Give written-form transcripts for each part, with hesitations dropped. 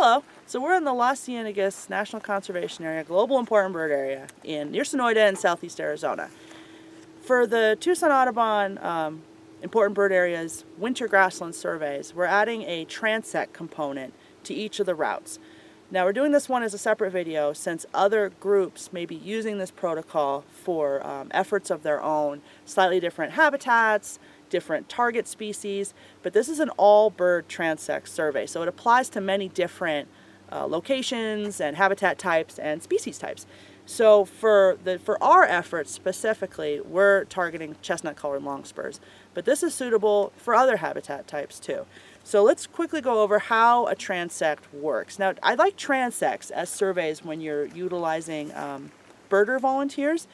Hello. So we're in the Las Cienegas National Conservation Area, Global Important Bird Area near Sonoran in southeast Arizona. For the Tucson Audubon Important Bird Areas winter grassland surveys, we're adding a transect component to each of the routes. Now we're doing this one as a separate video since other groups may be using this protocol for efforts of their own, slightly different habitats, different target species, but this is an all bird transect survey, so it applies to many different locations and habitat types and species types. So for our efforts specifically, we're targeting chestnut-collared Longspurs, but this is suitable for other habitat types too. So let's quickly go over how a transect works. Now, I like transects as surveys when you're utilizing birder volunteers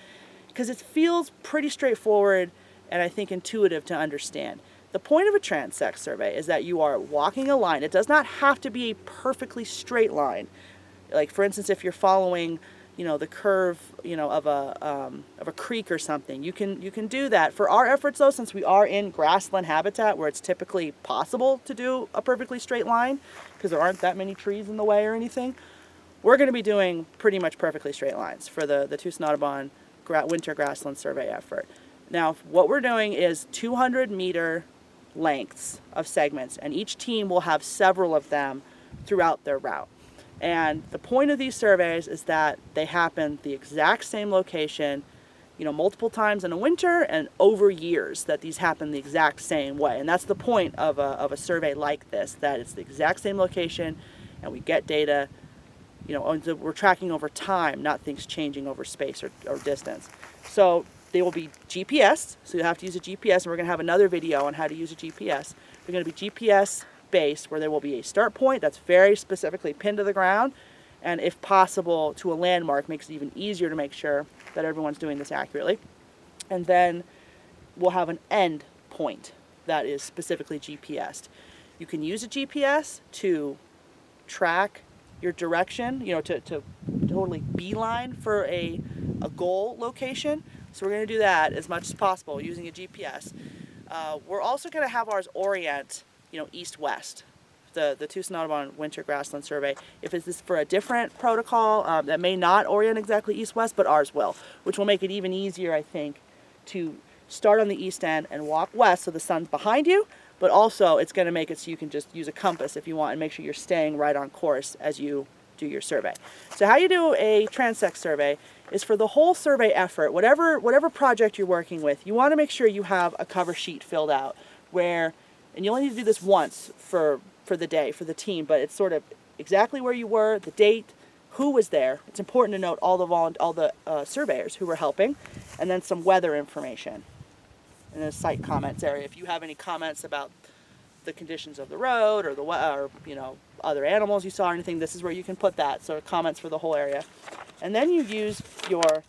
because it feels pretty straightforward and I think intuitive to understand. The point of a transect survey is that you are walking a line. It does not have to be a perfectly straight line. Like for instance, if you're following, the curve, of a creek or something, you can do that. For our efforts though, since we are in grassland habitat where it's typically possible to do a perfectly straight line because there aren't that many trees in the way or anything, we're going to be doing pretty much perfectly straight lines for the Tucson Audubon winter grassland survey effort. Now, what we're doing is 200-meter lengths of segments, and each team will have several of them throughout their route. And the point of these surveys is that they happen the exact same location, multiple times in a winter and over years, that these happen the exact same way. And that's the point of a survey like this, that it's the exact same location and we get data, we're tracking over time, not things changing over space or distance. So they will be GPS, so you'll have to use a GPS, and we're going to have another video on how to use a GPS. They're going to be GPS based, where there will be a start point that's very specifically pinned to the ground, and if possible to a landmark, makes it even easier to make sure that everyone's doing this accurately. And then we'll have an end point that is specifically GPSed. You can use a GPS to track your direction, to totally beeline for a goal location. So we're going to do that as much as possible using a GPS. We're also going to have ours orient, east-west, the Tucson Audubon Winter Grassland Survey. If it's for a different protocol that may not orient exactly east-west, but ours will, which will make it even easier, I think, to start on the east end and walk west so the sun's behind you, but also it's going to make it so you can just use a compass if you want and make sure you're staying right on course as you do your survey. So how you do a transect survey is for the whole survey effort, whatever project you're working with, you want to make sure you have a cover sheet filled out and you only need to do this once for the day, for the team, but it's sort of exactly where you were, the date, who was there. It's important to note all the surveyors who were helping, and then some weather information in the site comments area. If you have any comments about the conditions of the road or other animals you saw or anything, this is where you can put that, so comments for the whole area. And then you use your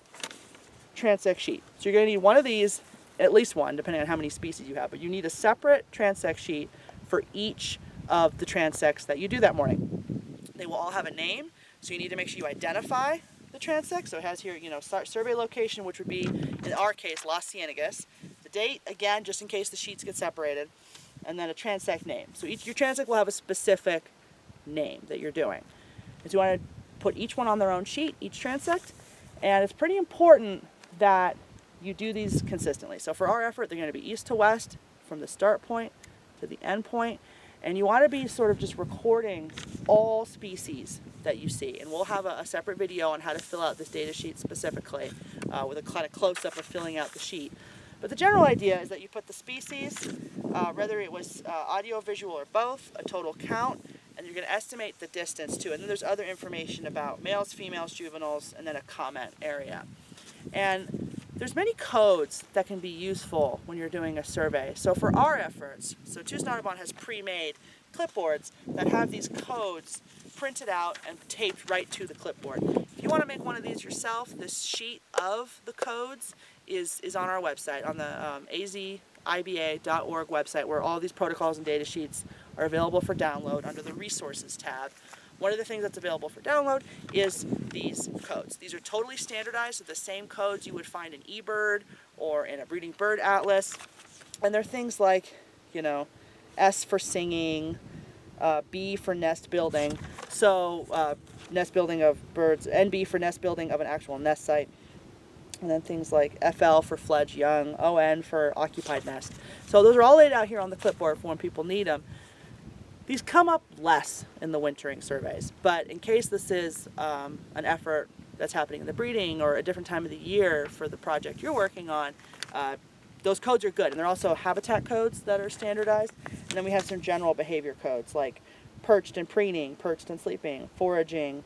transect sheet. So you're going to need one of these, at least one, depending on how many species you have, but you need a separate transect sheet for each of the transects that you do that morning. They will all have a name, so you need to make sure you identify the transect. So it has here, survey location, which would be, in our case, Las Cienegas. The date, again, just in case the sheets get separated, and then a transect name. So your transect will have a specific name that you're doing. And so you want to put each one on their own sheet, each transect, and it's pretty important that you do these consistently. So for our effort, they're going to be east to west from the start point to the end point, and you want to be sort of just recording all species that you see. And we'll have a separate video on how to fill out this data sheet specifically with a kind of close-up of filling out the sheet. But the general idea is that you put the species, whether it was audio, visual, or both, a total count, and you're going to estimate the distance too. And then there's other information about males, females, juveniles, and then a comment area. And there's many codes that can be useful when you're doing a survey. So for our efforts, Tucson Audubon has pre-made clipboards that have these codes printed out and taped right to the clipboard. If you want to make one of these yourself, this sheet of the codes is on our website, on the aziba.org website, where all these protocols and data sheets are available for download under the Resources tab. One of the things that's available for download is these codes. These are totally standardized, the same codes you would find in eBird or in a breeding bird atlas. And they're things like, S for singing, B for nest building, so nest building of birds, NB for nest building of an actual nest site, and then things like FL for fledged young, ON for occupied nest. So those are all laid out here on the clipboard for when people need them. These come up less in the wintering surveys, but in case this is an effort that's happening in the breeding or a different time of the year for the project you're working on, those codes are good. And they're also habitat codes that are standardized. And then we have some general behavior codes like perched and preening, perched and sleeping, foraging,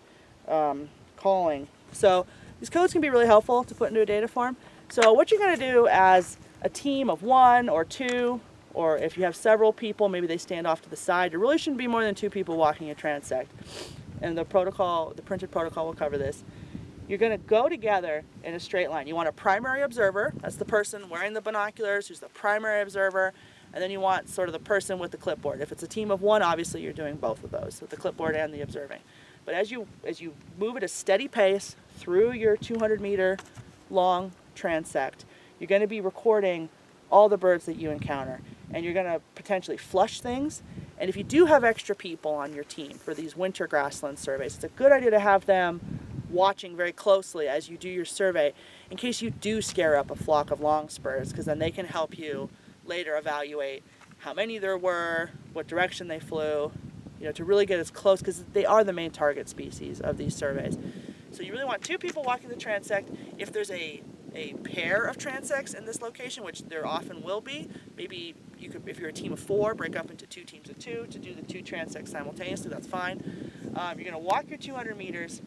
calling. So these codes can be really helpful to put into a data form. So what you're going to do as a team of 1 or 2, or if you have several people, maybe they stand off to the side. There really shouldn't be more than 2 people walking a transect. And the protocol, the printed protocol will cover this. You're going to go together in a straight line. You want a primary observer. That's the person wearing the binoculars who's the primary observer. And then you want sort of the person with the clipboard. If it's a team of 1, obviously you're doing both of those, with the clipboard and the observing. But as you move at a steady pace through your 200-meter long transect, you're going to be recording all the birds that you encounter. And you're going to potentially flush things. And if you do have extra people on your team for these winter grassland surveys, it's a good idea to have them watching very closely as you do your survey in case you do scare up a flock of longspurs, because then they can help you later evaluate how many there were, what direction they flew, to really get as close, because they are the main target species of these surveys. So you really want 2 people walking the transect. If there's a pair of transects in this location, which there often will be, maybe you could, if you're a team of 4, break up into 2 teams of 2 to do the 2 transects simultaneously. That's fine. You're going to walk your 200 meters,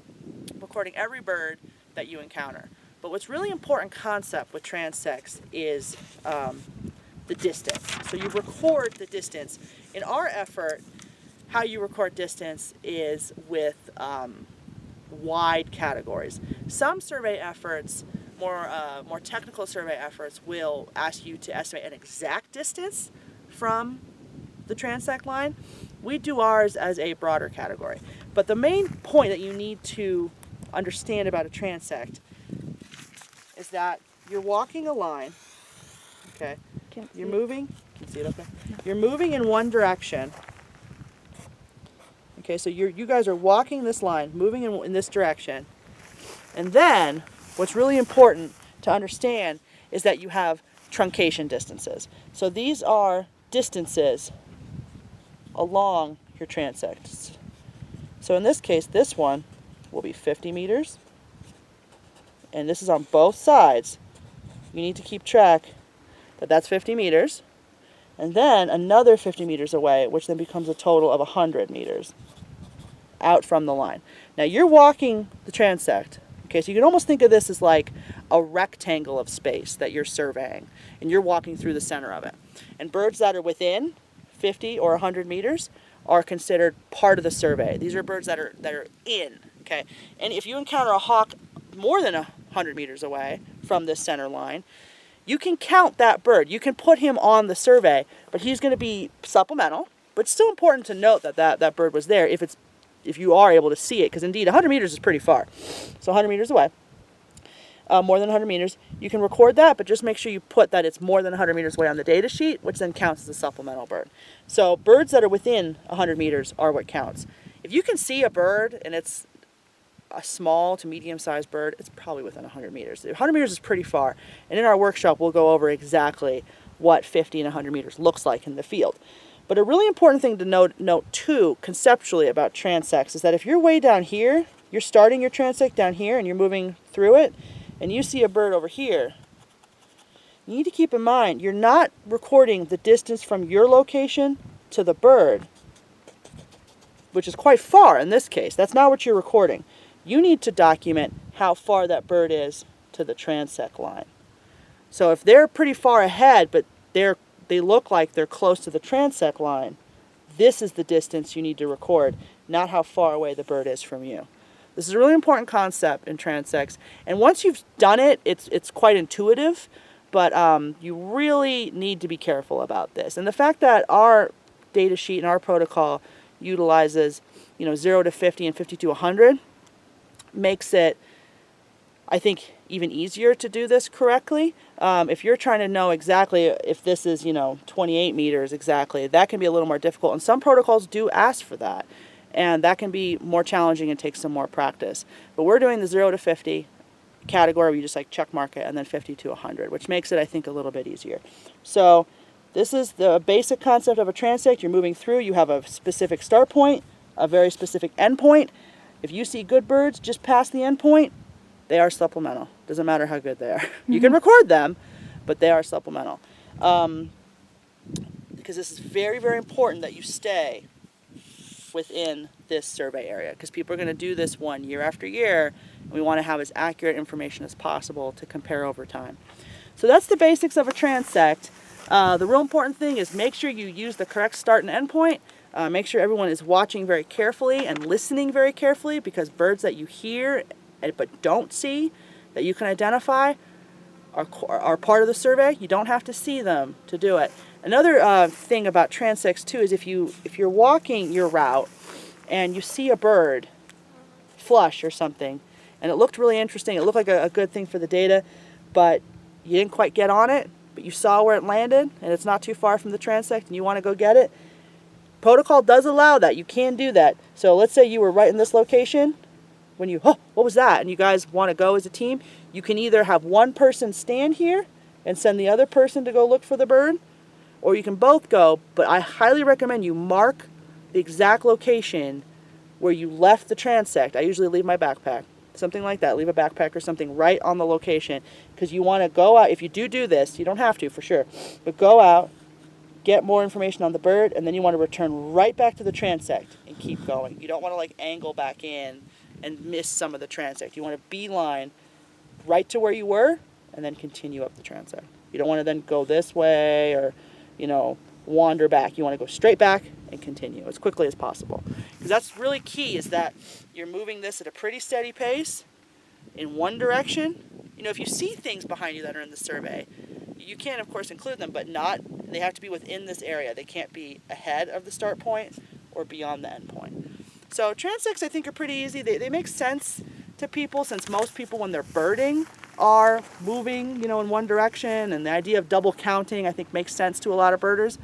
recording every bird that you encounter. But what's really important concept with transects is the distance. So you record the distance. In our effort, how you record distance is with wide categories. Some survey efforts, more technical survey efforts, will ask you to estimate an exact distance from the transect line. We do ours as a broader category. But the main point that you need to understand about a transect is that you're walking a line, okay? You're moving, can you see it okay? You're moving in one direction. Okay, so you guys are walking this line, moving in this direction. And then, what's really important to understand is that you have truncation distances. So these are distances along your transects. So in this case, this one will be 50 meters. And this is on both sides. You need to keep track that that's 50 meters. And then another 50 meters away, which then becomes a total of 100 meters out from the line. Now you're walking the transect. Okay, so you can almost think of this as like a rectangle of space that you're surveying, and you're walking through the center of it. And birds that are within 50 or 100 meters are considered part of the survey. These are birds that are in, okay? And if you encounter a hawk more than 100 meters away from this center line, you can count that bird. You can put him on the survey, but he's going to be supplemental. But it's still important to note that bird was there if you are able to see it, because indeed 100 meters is pretty far. So 100 meters away, more than 100 meters, you can record that, but just make sure you put that it's more than 100 meters away on the data sheet, which then counts as a supplemental bird. So birds that are within 100 meters are what counts. If you can see a bird and it's a small to medium-sized bird, it's probably within 100 meters. 100 meters is pretty far, and in our workshop we'll go over exactly what 50 and 100 meters looks like in the field. But a really important thing to note too, conceptually, about transects is that if you're way down here, you're starting your transect down here and you're moving through it, and you see a bird over here, you need to keep in mind you're not recording the distance from your location to the bird, which is quite far in this case. That's not what you're recording. You need to document how far that bird is to the transect line. So if they're pretty far ahead, but they look like they're close to the transect line, this is the distance you need to record, not how far away the bird is from you. This is a really important concept in transects, and once you've done it, it's quite intuitive, but you really need to be careful about this. And the fact that our data sheet and our protocol utilizes 0 to 50 and 50 to 100 makes it, I think, even easier to do this correctly. If you're trying to know exactly if this is, 28 meters exactly, that can be a little more difficult. And some protocols do ask for that. And that can be more challenging and take some more practice. But we're doing the 0 to 50 category where you just like check mark it, and then 50 to 100, which makes it, I think, a little bit easier. So this is the basic concept of a transect. You're moving through. You have a specific start point, a very specific end point. If you see good birds just past the end point, they are supplemental. Doesn't matter how good they are. You can record them, but they are supplemental. Because this is very, very important that you stay within this survey area, because people are going to do this one year after year, and we want to have as accurate information as possible to compare over time. So that's the basics of a transect. The real important thing is make sure you use the correct start and end point. Make sure everyone is watching very carefully and listening very carefully, because birds that you hear but don't see, that you can identify, are part of the survey. You don't have to see them to do it. Another thing about transects too is if you're walking your route and you see a bird flush or something, and it looked really interesting, it looked like a good thing for the data, but you didn't quite get on it, but you saw where it landed and it's not too far from the transect and you want to go get it, protocol does allow that. You can do that. So let's say you were right in this location when you, what was that? And you guys want to go as a team, you can either have one person stand here and send the other person to go look for the bird, or you can both go, but I highly recommend you mark the exact location where you left the transect. I usually leave my backpack, something like that. Leave a backpack or something right on the location, because you want to go out. If you do this, you don't have to for sure, but go out, get more information on the bird, and then you want to return right back to the transect and keep going. You don't want to like angle back in and miss some of the transect. You want to beeline right to where you were and then continue up the transect. You don't want to then go this way or, wander back. You want to go straight back and continue as quickly as possible. Because that's really key, is that you're moving this at a pretty steady pace in one direction. If you see things behind you that are in the survey, you can, of course, include them, but they have to be within this area. They can't be ahead of the start point or beyond the end point. So transects, I think, are pretty easy. They make sense to people, since most people, when they're birding, are moving, in one direction, and the idea of double counting, I think, makes sense to a lot of birders.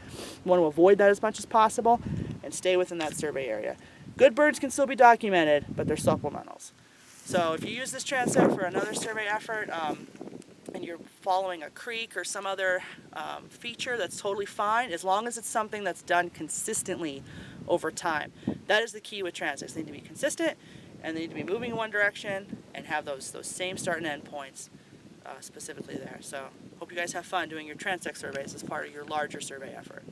You want to avoid that as much as possible and stay within that survey area. Good birds can still be documented, but they're supplementals. So if you use this transect for another survey effort, and you're following a creek or some other feature, that's totally fine, as long as it's something that's done consistently over time. That is the key with transects. They need to be consistent, and they need to be moving in one direction and have those same start and end points specifically there. So hope you guys have fun doing your transect surveys as part of your larger survey effort.